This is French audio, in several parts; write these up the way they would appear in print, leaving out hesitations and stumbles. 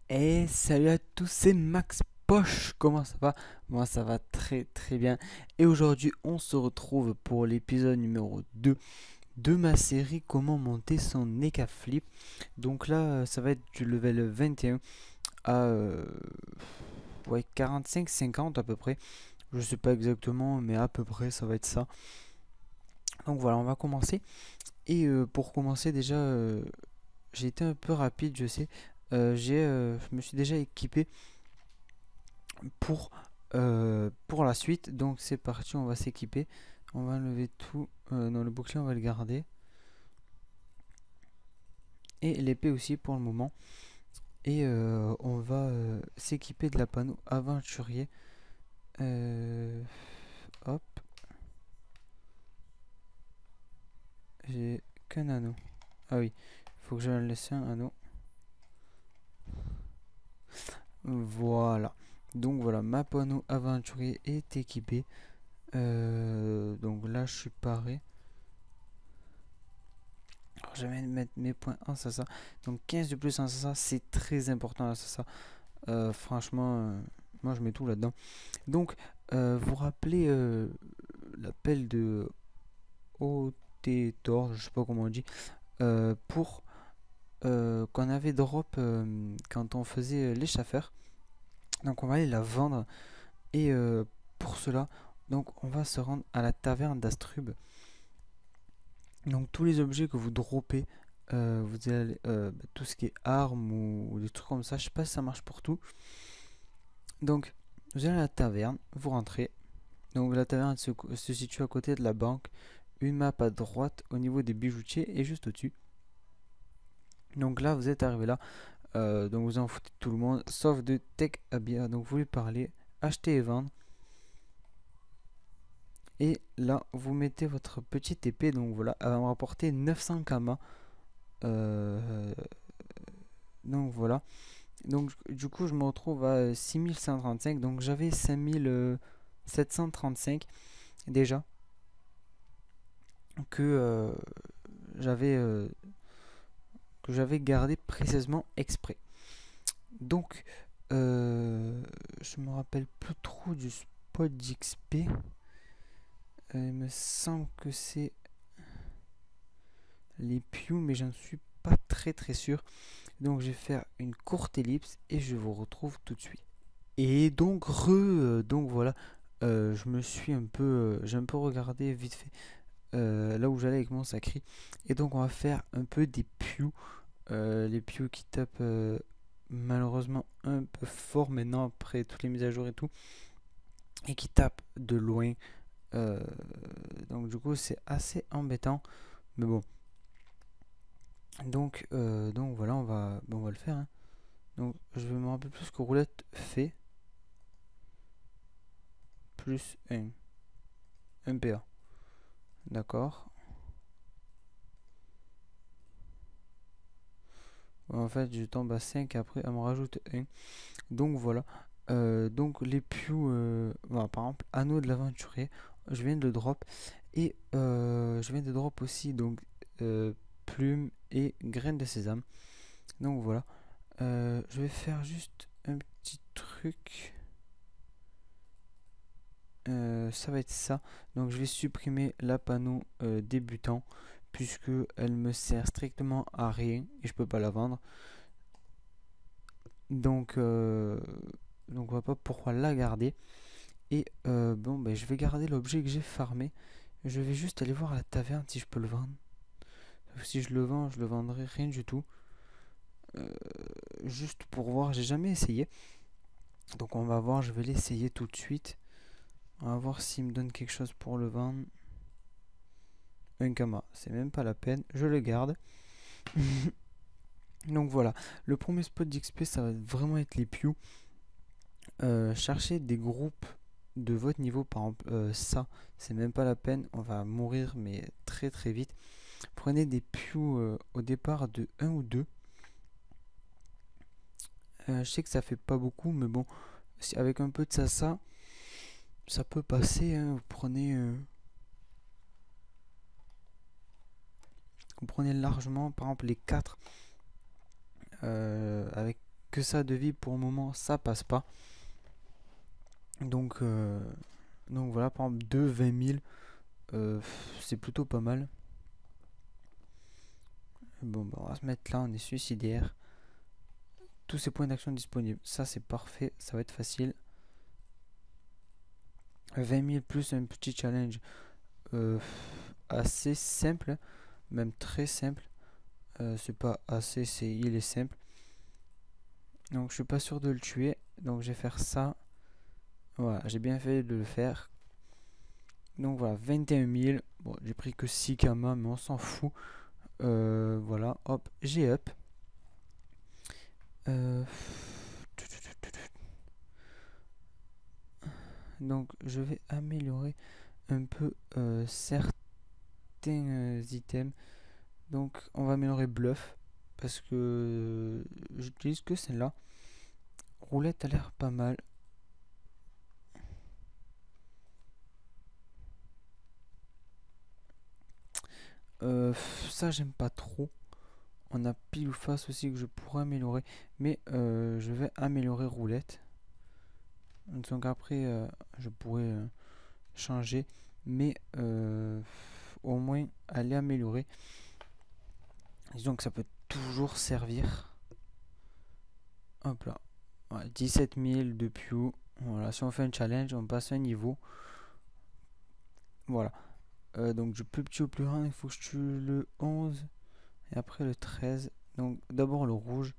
Et salut à tous, c'est Max Poche. Comment ça va? Moi ça va très très bien. Et aujourd'hui on se retrouve pour l'épisode numéro 2 de ma série Comment monter son NECA Flip. Donc là ça va être du level 21 à ouais, 45-50 à peu près. Je sais pas exactement mais à peu près ça va être ça. Donc voilà, on va commencer. Et pour commencer déjà j'ai été un peu rapide, je sais. Je me suis déjà équipé pour la suite. Donc c'est parti, on va s'équiper. On va enlever tout. Non, le bouclier, on va le garder. Et l'épée aussi pour le moment. Et on va s'équiper de la panneau aventurier. Euh, hop, j'ai qu'un anneau. Ah oui, il faut que je laisse un anneau. Voilà. Donc voilà, ma panneau aventurier est équipée. Donc là, je suis paré. Alors, je vais mettre mes points en ça. Donc 15 de plus en ça, c'est très important là, ça. Franchement, moi je mets tout là-dedans. Donc, vous rappelez l'appel de OT-Tor, je sais pas comment on dit, pour qu'on avait drop quand on faisait l'échaffer. Donc on va aller la vendre et pour cela, donc on va se rendre à la taverne d'Astrub. Donc tous les objets que vous droppez, vous allez tout ce qui est armes ou des trucs comme ça, je sais pas si ça marche pour tout. Donc vous allez à la taverne, vous rentrez. Donc la taverne se situe à côté de la banque. Une map à droite au niveau des bijoutiers et juste au-dessus. Donc là vous êtes arrivé là. Donc vous en foutez de tout le monde, sauf de Tech Abia. Donc vous lui parlez, acheter et vendre. Et là vous mettez votre petite épée. Donc voilà, elle va me rapporter 900 kama. Donc voilà. Donc du coup je me retrouve à 6135. Donc j'avais 5735 déjà que j'avais euh, que j'avais gardé précisément exprès. Donc je me rappelle plus trop du spot d'XP. Il me semble que c'est les Pew, mais j'en suis pas très très sûr. Donc je vais faire une courte ellipse et je vous retrouve tout de suite. Et donc donc voilà, je me suis un peu, j'ai un peu regardé vite fait là où j'allais avec mon sacri. Et donc on va faire un peu des Pew, les Pew qui tapent malheureusement un peu fort maintenant après toutes les mises à jour et tout, et qui tapent de loin. Euh, donc du coup c'est assez embêtant, mais bon. Donc voilà, on va le faire, hein. Donc je vais me rappeler plus ce que roulette fait. Plus un PA. D'accord. En fait, je tombe à 5 après, elle me rajoute un. Donc voilà. Donc les Pew, voilà, par exemple, anneau de l'aventurier, je viens de le drop. Et je viens de drop aussi, donc plume et graines de sésame. Donc voilà. Je vais faire juste un petit truc. Ça va être ça. Donc je vais supprimer la panneau débutant puisque elle me sert strictement à rien et je peux pas la vendre. Donc on va pas pourquoi la garder. Et bon ben je vais garder l'objet que j'ai farmé. Je vais juste aller voir à la taverne si je peux le vendre. Si je le vends, je le vendrai rien du tout. Euh, Juste pour voir, j'ai jamais essayé. Donc on va voir, je vais l'essayer tout de suite. On va voir s'il me donne quelque chose pour le vendre. Un Kama, c'est même pas la peine, je le garde. Donc voilà, le premier spot d'XP ça va vraiment être les Pew. Cherchez des groupes de votre niveau, par exemple ça, c'est même pas la peine, on va mourir mais très très vite. Prenez des Pew au départ de un ou 2. Je sais que ça fait pas beaucoup, mais bon, avec un peu de ça peut passer, hein. Vous prenez largement, par exemple les 4 avec que ça de vie pour le moment, ça passe pas. Donc, voilà, par exemple, 2, 20 000, c'est plutôt pas mal. Bon, bah, on va se mettre là, on est suicidaire. Tous ces points d'action disponibles, ça c'est parfait, ça va être facile. 20 000 plus un petit challenge assez simple, même très simple. C'est pas assez, il est simple. Donc je suis pas sûr de le tuer, donc je vais faire ça. Voilà, j'ai bien fait de le faire. Donc voilà, 21 000. Bon, j'ai pris que 6 kamas, mais on s'en fout. Voilà, hop, j'ai up. Donc je vais améliorer un peu certains items. Donc on va améliorer bluff parce que j'utilise que celle-là. Roulette a l'air pas mal. Ça j'aime pas trop. On a pile ou face aussi que je pourrais améliorer, mais je vais améliorer roulette. Donc après je pourrais changer, mais au moins aller améliorer. Disons que ça peut toujours servir. Hop là, ouais, 17 000 de Pew. Voilà, si on fait un challenge, on passe un niveau. Voilà. Donc du plus petit au plus grand, il faut que je tue le 11 et après le 13. Donc d'abord le rouge.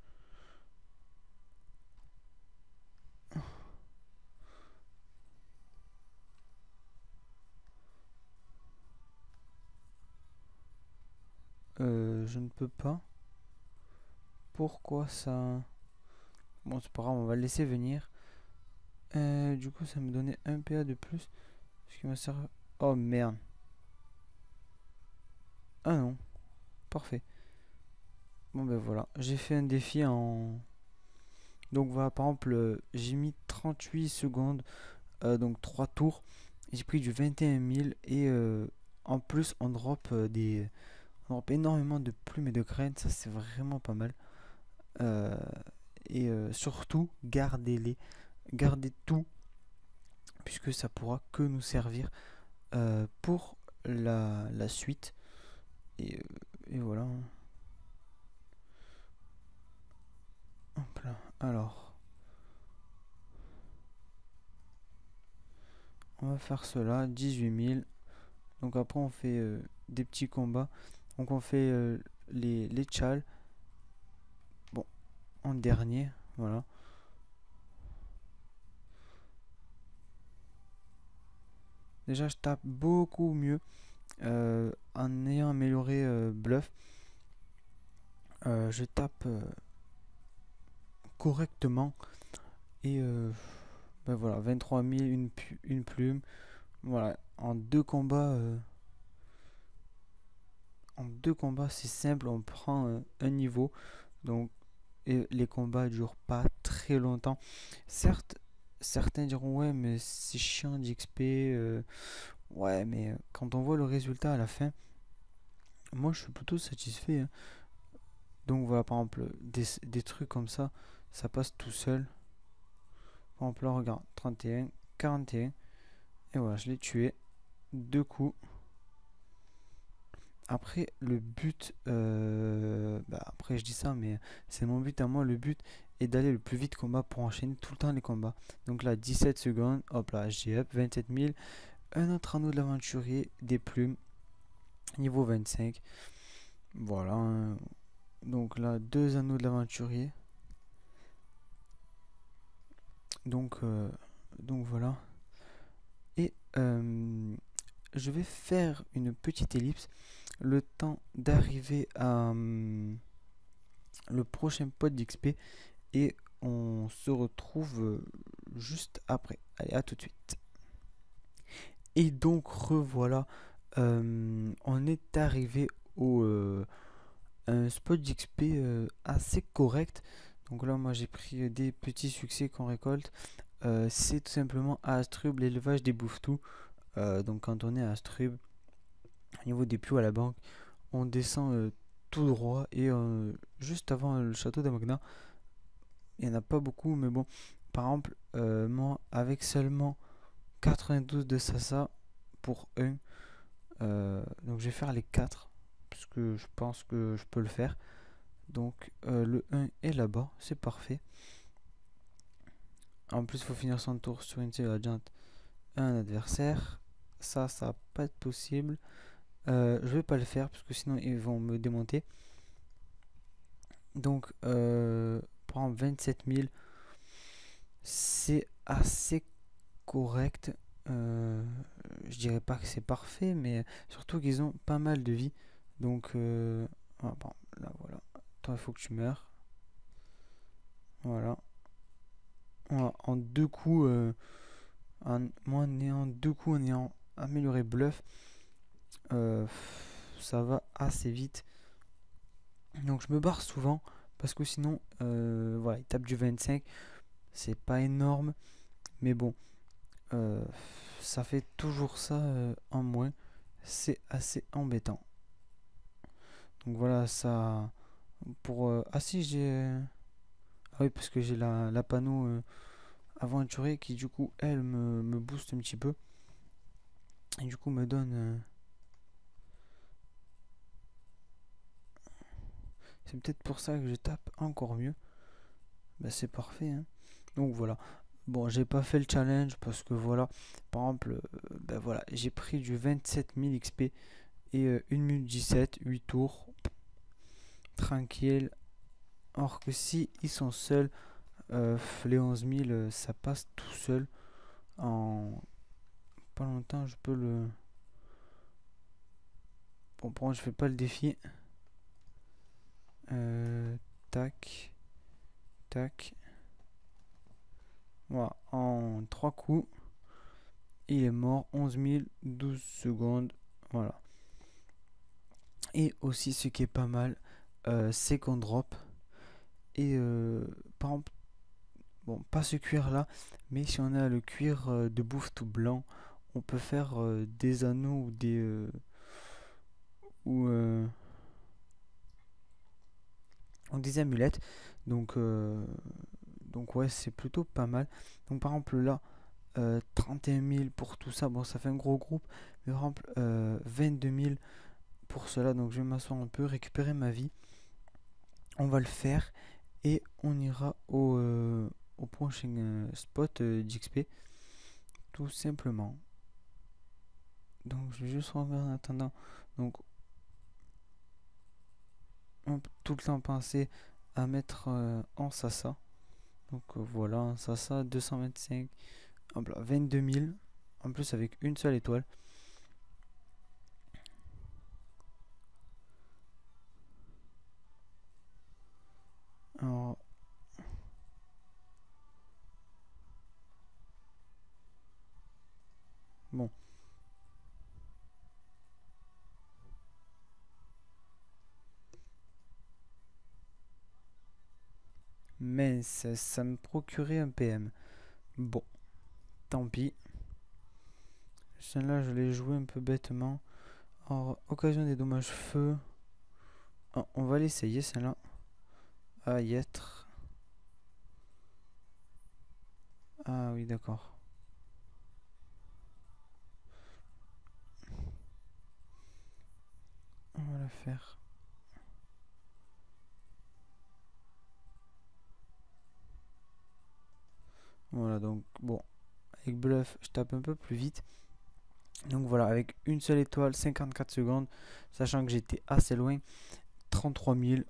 Je ne peux pas. Pourquoi ça? Bon, c'est pas grave, on va le laisser venir. Du coup, ça me donnait un PA de plus. Ce qui me sert. Oh merde. Ah non. Parfait. Bon, ben voilà. J'ai fait un défi en. Donc voilà, par exemple, j'ai mis 38 secondes. Donc 3 tours. J'ai pris du 21 000. Et en plus, on drop on drop énormément de plumes et de graines. Ça, c'est vraiment pas mal. Et surtout, gardez-les. Gardez tout, puisque ça pourra que nous servir pour la suite. Et voilà. Hop là. Alors, on va faire cela, 18 000. Donc après, on fait des petits combats. Donc on fait les tchals. Bon, en dernier, voilà. Déjà, je tape beaucoup mieux en ayant amélioré bluff. Je tape correctement et ben voilà, 23 000, une plume. Voilà, en deux combats, c'est simple, on prend un niveau. Donc, et les combats durent pas très longtemps. Certes, certains diront ouais, mais c'est chiant d'XP. Ouais, mais quand on voit le résultat à la fin, moi je suis plutôt satisfait, hein. Donc voilà, par exemple, des trucs comme ça passe tout seul. Par exemple, là, regarde, 31, 41. Et voilà, je l'ai tué. Deux coups. Après, le but, bah, après je dis ça, mais c'est mon but à moi. Le but est d'aller le plus vite combat pour enchaîner tout le temps les combats. Donc là, 17 secondes, hop là, j'ai up, 27 000. Un autre anneau de l'aventurier, des plumes, niveau 25. Voilà, hein. Donc là, deux anneaux de l'aventurier. Donc, voilà. Et je vais faire une petite ellipse le temps d'arriver à le prochain pod d'XP et on se retrouve juste après. Allez, à tout de suite. Et donc revoilà, on est arrivé au un spot d'XP assez correct. Donc là, moi j'ai pris des petits succès qu'on récolte. C'est tout simplement à Astrub l'élevage des bouffetous. Donc quand on est à Astrub, au niveau des puits à la banque, on descend tout droit et juste avant le château d'Amagna, il n'y en a pas beaucoup, mais bon, par exemple, moi, avec seulement 92 de Sasa pour 1, donc je vais faire les 4, parce que je pense que je peux le faire. Donc le 1 est là-bas, c'est parfait. En plus, il faut finir son tour sur une seule adjointe un adversaire. Ça va pas être possible. Je vais pas le faire, parce que sinon ils vont me démonter. Donc, par exemple, 27 000, c'est assez correct. Je dirais pas que c'est parfait, mais surtout qu'ils ont pas mal de vie. Donc, ah, bon, là voilà. Toi, il faut que tu meurs. Voilà. Voilà, en deux coups, moi en ayant deux coups, en ayant amélioré bluff, euh, ça va assez vite. Donc je me barre souvent parce que sinon, voilà, il tape du 25, c'est pas énorme, mais bon, euh, ça fait toujours ça en moins, c'est assez embêtant. Donc voilà, ça pour ah si j'ai ah oui parce que j'ai la panneau aventurier qui du coup elle me booste un petit peu et du coup me donne c'est peut-être pour ça que je tape encore mieux. Bah, c'est parfait, hein. Donc voilà. Bon, j'ai pas fait le challenge parce que voilà, par exemple, ben voilà, j'ai pris du 27 000 XP et 1 minute 17, 8 tours, tranquille. Or que si ils sont seuls, les 11 000, ça passe tout seul. En pas longtemps, je peux le. Bon, pour moi, je fais pas le défi. Tac, tac. Voilà, en 3 coups, il est mort. 11 000, 12 secondes. Voilà. Et aussi, ce qui est pas mal, c'est qu'on drop. Et par exemple, bon, pas ce cuir là, mais si on a le cuir de bouffe tout blanc, on peut faire des anneaux ou des. Ou, ou des amulettes. Donc, donc ouais, c'est plutôt pas mal. Donc par exemple là, 31 000 pour tout ça, bon ça fait un gros groupe. Mais par exemple, 22 000 pour cela, donc je vais m'asseoir un peu, récupérer ma vie. On va le faire et on ira au prochain spot d'XP, tout simplement. Donc je vais juste regarder en attendant. Donc on peut tout le temps penser à mettre en Sasa. Donc voilà, en Sasa 225, hop là, 22 000, en plus avec une seule étoile. Alors, bon. Mais ça me procurait un PM. Bon, tant pis. Celle-là, je l'ai joué un peu bêtement. Alors, occasion des dommages feu. Ah, on va l'essayer, celle-là. À y être. Ah oui, d'accord. On va la faire. Voilà, donc bon. Avec bluff, je tape un peu plus vite. Donc voilà, avec une seule étoile, 54 secondes. Sachant que j'étais assez loin. 33 000.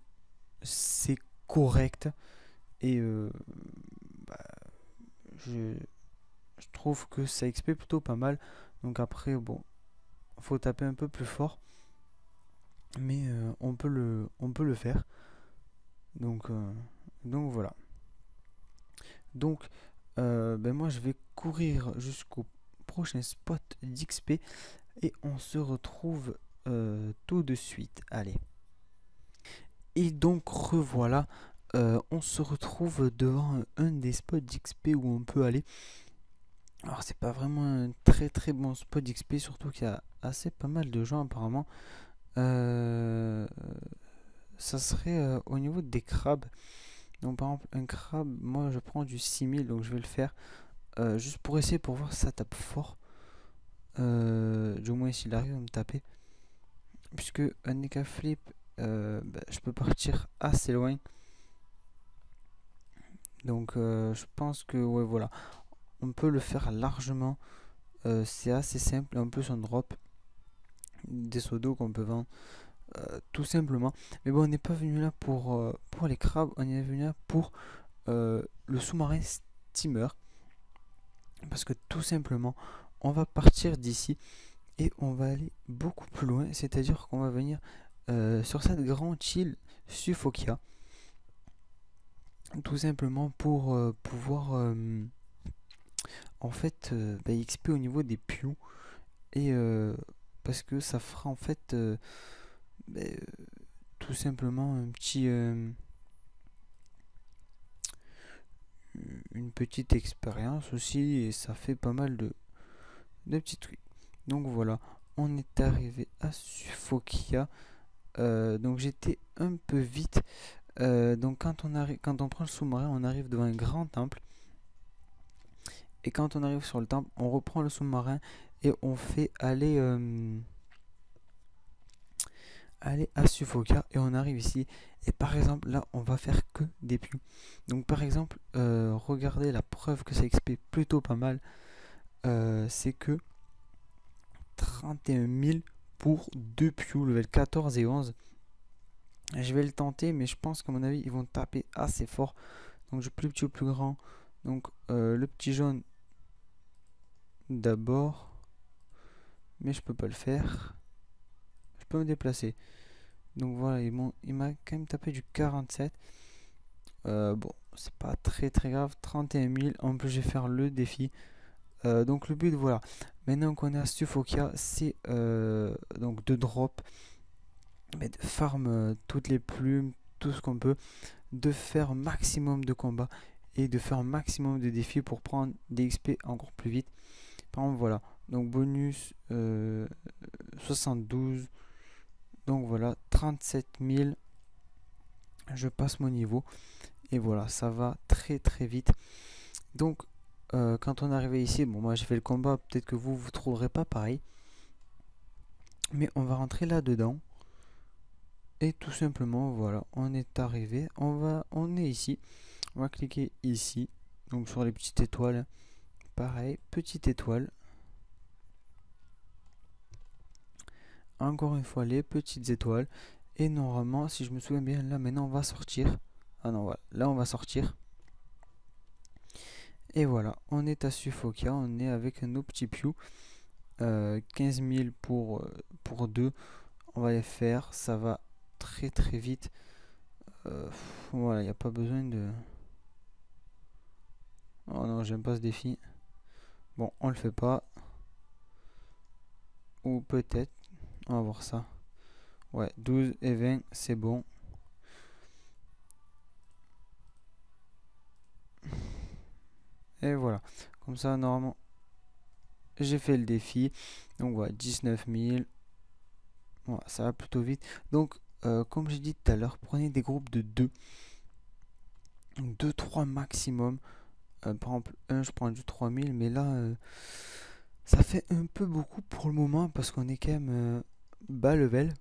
C'est correct. Et bah, je, je trouve que ça XP plutôt pas mal. Donc après, bon, faut taper un peu plus fort. Mais on peut le faire. Donc, donc voilà. Donc, ben moi je vais courir jusqu'au prochain spot d'XP et on se retrouve tout de suite. Allez. Et donc revoilà. On se retrouve devant un des spots d'XP où on peut aller. Alors c'est pas vraiment un très très bon spot d'XP, surtout qu'il y a assez pas mal de gens apparemment. Ça serait au niveau des crabes. Donc par exemple un crabe, moi je prends du 6000, donc je vais le faire juste pour essayer pour voir si ça tape fort. Du moins s'il arrive à me taper. Puisque un NK flip, bah, je peux partir assez loin. Donc je pense que ouais voilà, on peut le faire largement. C'est assez simple. En plus on drop des seaux d'eau qu'on peut vendre tout simplement. Mais bon, on n'est pas venu là pour les crabes, on est venu là pour le sous-marin steamer. Parce que tout simplement, on va partir d'ici et on va aller beaucoup plus loin. C'est-à-dire qu'on va venir sur cette grande île Suffokia. Tout simplement pour pouvoir en fait bah, XP au niveau des pews. Et parce que ça fera en fait bah, tout simplement un petit une petite expérience aussi et ça fait pas mal de petits trucs. Donc voilà, on est arrivé à Suffokia. Donc j'étais un peu vite. Donc quand on prend le sous-marin, on arrive devant un grand temple. Et quand on arrive sur le temple, on reprend le sous-marin et on fait aller à Suffokia et on arrive ici. Et par exemple, là, on va faire que des pews. Donc par exemple, regardez la preuve que ça XP plutôt pas mal. C'est que 31 000 pour 2 pews, level 14 et 11. Je vais le tenter, mais je pense qu'à mon avis, ils vont taper assez fort. Donc du plus petit au plus grand. Donc le petit jaune d'abord. Mais je peux pas le faire. Je peux me déplacer. Donc voilà, il m'a quand même tapé du 47. Bon, c'est pas très très grave. 31 000. En plus, je vais faire le défi. Donc le but, voilà. Maintenant qu'on est à Suffokia, c'est donc de drop, mais de farm toutes les plumes, tout ce qu'on peut, de faire maximum de combats et de faire maximum de défis pour prendre des XP encore plus vite. Par exemple, voilà. Donc bonus 72. Donc voilà, 37 000. Je passe mon niveau. Et voilà, ça va très très vite. Donc quand on est arrivé ici, bon moi j'ai fait le combat, peut-être que vous trouverez pas pareil. Mais on va rentrer là-dedans. Et tout simplement, voilà, on est arrivé. On est ici. On va cliquer ici. Donc sur les petites étoiles. Pareil, petite étoile. Encore une fois, les petites étoiles. Et normalement, si je me souviens bien, là maintenant on va sortir. Ah non, voilà, là on va sortir. Et voilà, on est à Suffokia, on est avec nos petits pews. 15 000 pour 2. On va les faire, ça va très très vite. Voilà, il n'y a pas besoin de... Oh non, j'aime pas ce défi. Bon, on le fait pas. Ou peut-être. On va voir ça. Ouais, 12 et 20, c'est bon. Et voilà. Comme ça, normalement, j'ai fait le défi. Donc voilà, 19 000. Voilà, ça va plutôt vite. Donc, comme j'ai dit tout à l'heure, prenez des groupes de 2. 2-3 maximum. Par exemple, je prends du 3000, mais là, ça fait un peu beaucoup pour le moment parce qu'on est quand même bas level.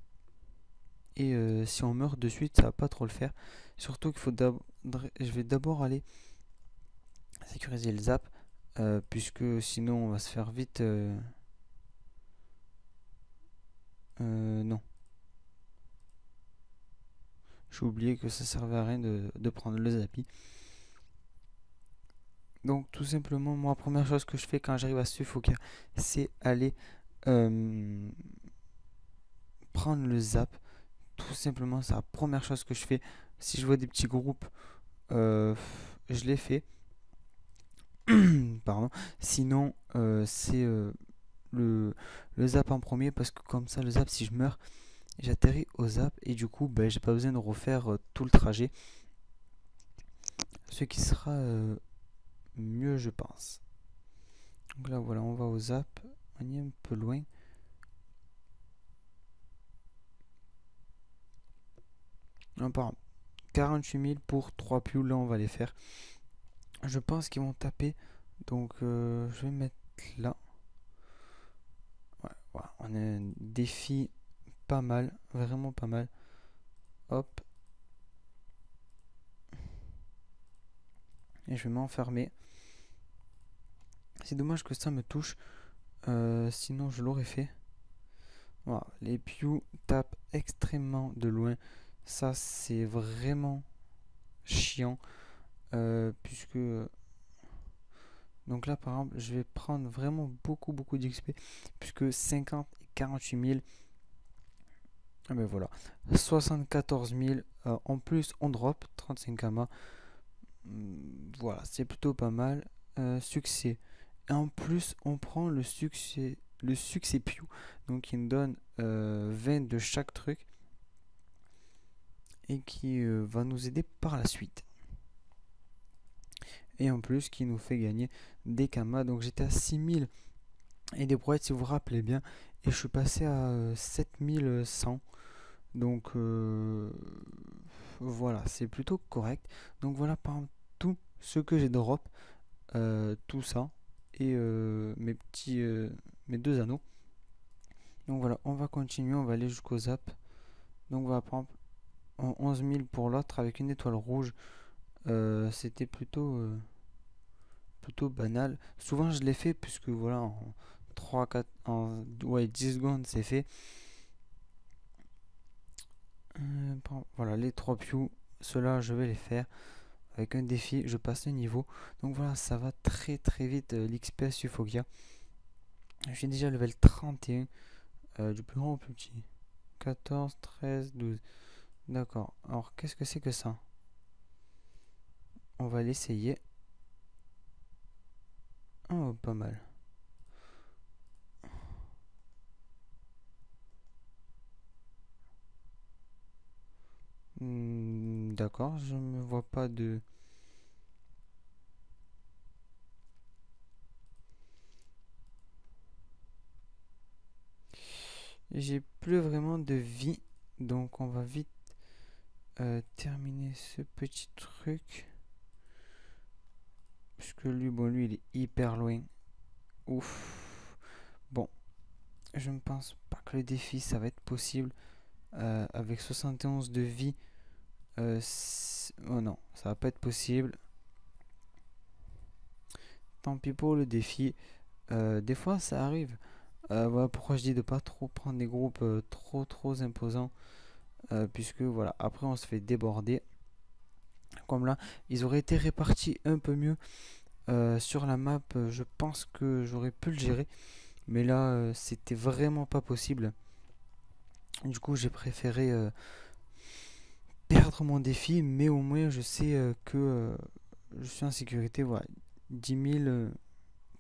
Et si on meurt de suite, ça va pas trop le faire. Surtout qu'il faut je vais d'abord aller sécuriser le zap. Puisque sinon on va se faire vite... non. J'ai oublié que ça servait à rien de prendre le zappy. Donc tout simplement, moi, la première chose que je fais quand j'arrive à Suffokia, c'est aller prendre le zap. Tout simplement, c'est la première chose que je fais. Si je vois des petits groupes, je les fais. Pardon. Sinon, c'est le zap en premier parce que comme ça, le zap, si je meurs, j'atterris au zap et du coup, ben, j'ai pas besoin de refaire tout le trajet. Ce qui sera mieux, je pense. Donc là, voilà, on va au zap. On y est un peu loin. Non, pardon. 48 000 pour 3 pews. Là, on va les faire. Je pense qu'ils vont taper. Donc, je vais mettre là. Ouais, voilà. On a un défi pas mal. Vraiment pas mal. Hop. Et je vais m'enfermer. C'est dommage que ça me touche. Sinon, je l'aurais fait. Voilà. Les pews tapent extrêmement de loin. Ça, c'est vraiment chiant. Puisque donc là par exemple je vais prendre vraiment beaucoup d'XP puisque 50 et 48 000. Ah ben voilà, 74 000 en plus on drop 35 kama. Voilà, c'est plutôt pas mal. Succès, et en plus on prend le succès Pew, donc il nous donne 20 de chaque truc et qui va nous aider par la suite. Et en plus qui nous fait gagner des kamas. Donc j'étais à 6000 et des brouettes si vous vous rappelez bien, et je suis passé à 7100. Donc voilà, c'est plutôt correct. Donc voilà par exemple tout ce que j'ai drop, tout ça, et mes deux anneaux. Donc voilà, on va continuer, on va aller jusqu'au zap. Donc voilà, par exemple en 11 000 pour l'autre avec une étoile rouge. C'était plutôt banal. Souvent je l'ai fait puisque voilà en 3 4 ouais, 10 secondes c'est fait. Voilà les 3 pews, ceux-là je vais les faire avec un défi, je passe le niveau. Donc voilà, ça va très vite l'XP à Suffogia. Je suis déjà level 31 du plus grand au plus petit. 14, 13, 12. D'accord. Alors qu'est-ce que c'est que ça? On va l'essayer. Oh, pas mal. D'accord, je ne vois pas de... J'ai plus vraiment de vie, donc on va vite terminer ce petit truc. Puisque lui, bon, lui, il est hyper loin. Ouf. Bon, je ne pense pas que le défi, ça va être possible. Avec 71 de vie. Oh non, ça va pas être possible. Tant pis pour le défi. Des fois, ça arrive. Voilà pourquoi je dis de pas trop prendre des groupes trop imposants. Puisque voilà, après on se fait déborder. Comme là, ils auraient été répartis un peu mieux sur la map. Je pense que j'aurais pu le gérer. Mais là, c'était vraiment pas possible. Du coup, j'ai préféré perdre mon défi. Mais au moins, je sais que je suis en sécurité. Voilà, 10 000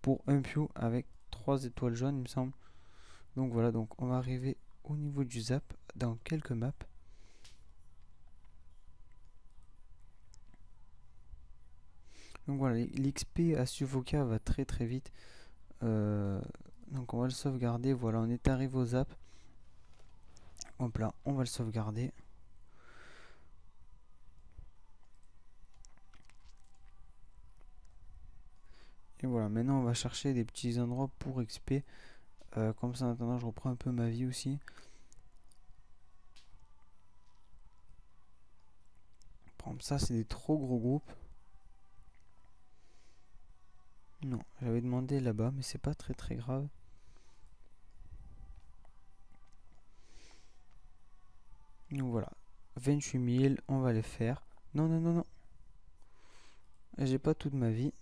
pour un pew avec 3 étoiles jaunes, il me semble. Donc voilà, donc on va arriver au niveau du zap dans quelques maps. Donc voilà, l'XP à Suvoka va très vite. Donc on va le sauvegarder. Voilà, on est arrivé au zap. Hop là, on va le sauvegarder. Et voilà, maintenant on va chercher des petits endroits pour XP. Comme ça en attendant je reprends un peu ma vie aussi. Par exemple ça c'est des trop gros groupes. Non, j'avais demandé là-bas mais c'est pas très grave. Donc voilà, 28 000, on va les faire. Non. J'ai pas toute ma vie.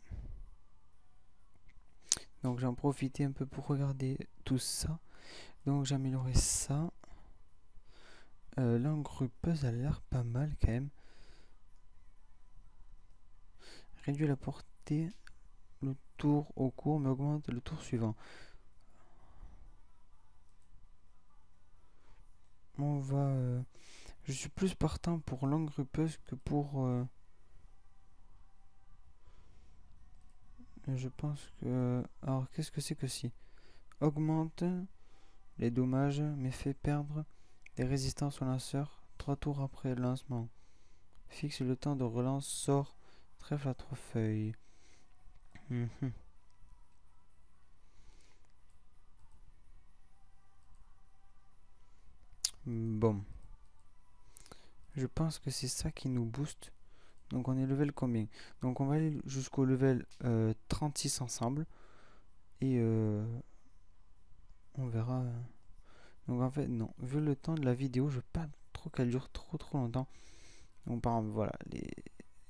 Donc j'en profité un peu pour regarder tout ça. Donc j'ai amélioré ça. L'engrupeuse a l'air pas mal quand même. Réduit la portée, le tour au cours, mais augmente le tour suivant. On va... je suis plus partant pour l'engrupeuse que pour... je pense que... Alors qu'est-ce que c'est que si? Augmente les dommages, mais fait perdre des résistances au lanceur 3 tours après le lancement. Fixe le temps de relance, sort, trèfle à 3 feuilles. Bon. Je pense que c'est ça qui nous booste. Donc on est level combien? Donc on va aller jusqu'au level 36 ensemble. Et on verra. Donc en fait, non. Vu le temps de la vidéo, je veux pas trop qu'elle dure trop longtemps. Donc par exemple, voilà, les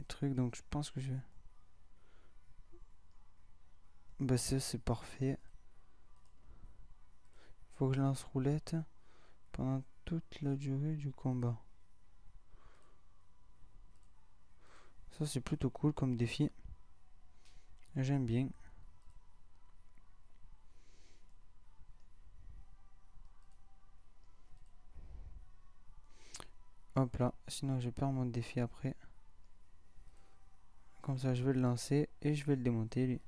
trucs. Donc je pense que je... Bah ça c'est parfait. Faut que je lance roulette pendant toute la durée du combat. Ça c'est plutôt cool comme défi. J'aime bien. Hop là, sinon je perds mon défi après. Comme ça je vais le lancer et je vais le démonter lui.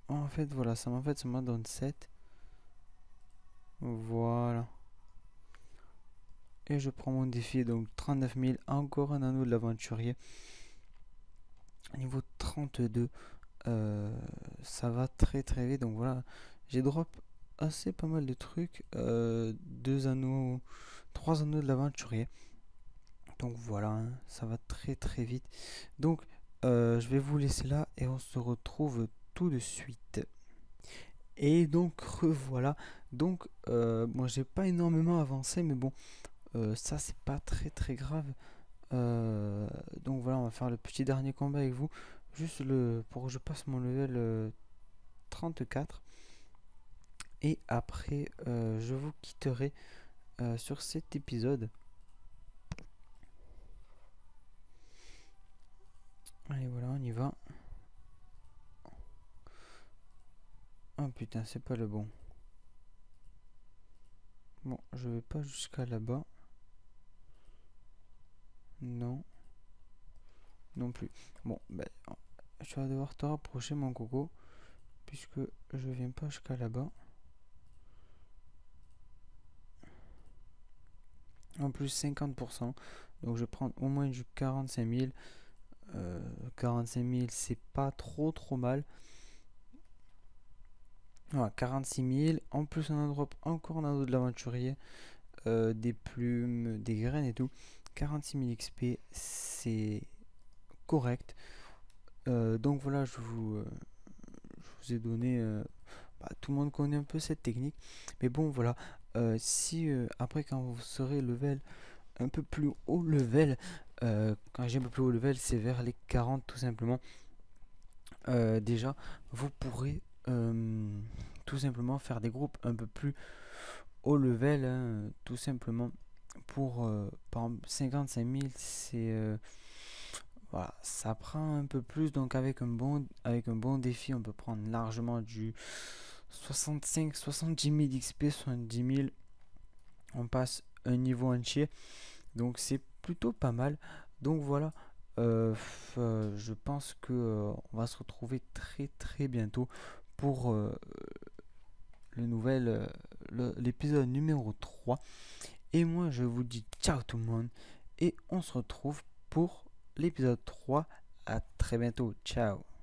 En fait voilà, ça m'en donne 7. Voilà. Et je prends mon défi, donc 39 000, encore un anneau de l'aventurier. Niveau 32, ça va très vite. Donc voilà, j'ai drop assez pas mal de trucs. 2 anneaux, 3 anneaux de l'aventurier. Donc voilà, hein, ça va très vite. Donc je vais vous laisser là et on se retrouve tout de suite. Et donc revoilà. Donc moi j'ai pas énormément avancé, mais bon, ça c'est pas très grave. Donc voilà, on va faire le petit dernier combat avec vous. Juste pour que je passe mon level 34. Et après, je vous quitterai sur cet épisode. Allez, voilà, on y va. Oh putain, c'est pas le bon. Bon, je vais pas jusqu'à là-bas. Non. Non plus. Bon, ben, je vais devoir te rapprocher, mon coco. Puisque je viens pas jusqu'à là-bas. En plus 50%. Donc je vais prendre au moins du 45 000. 45 000 c'est pas trop mal. Voilà, 46 000. En plus on a drop encore un anneau de l'aventurier. Des plumes, des graines et tout. 46 000 XP, c'est correct. Donc voilà, je vous ai donné... tout le monde connaît un peu cette technique. Mais bon, voilà. Si après, quand vous serez level un peu plus haut level, quand j'ai un peu plus haut level, c'est vers les 40 tout simplement. Déjà, vous pourrez tout simplement faire des groupes un peu plus haut level, hein, tout simplement. Pour par exemple 55 000, c'est voilà, ça prend un peu plus. Donc avec un bon défi, on peut prendre largement du 65 70 000 XP, 70 000. On passe un niveau entier, donc c'est plutôt pas mal. Donc voilà, je pense que on va se retrouver très bientôt pour l'épisode numéro 3. Et moi je vous dis ciao tout le monde et on se retrouve pour l'épisode 3. À très bientôt, ciao.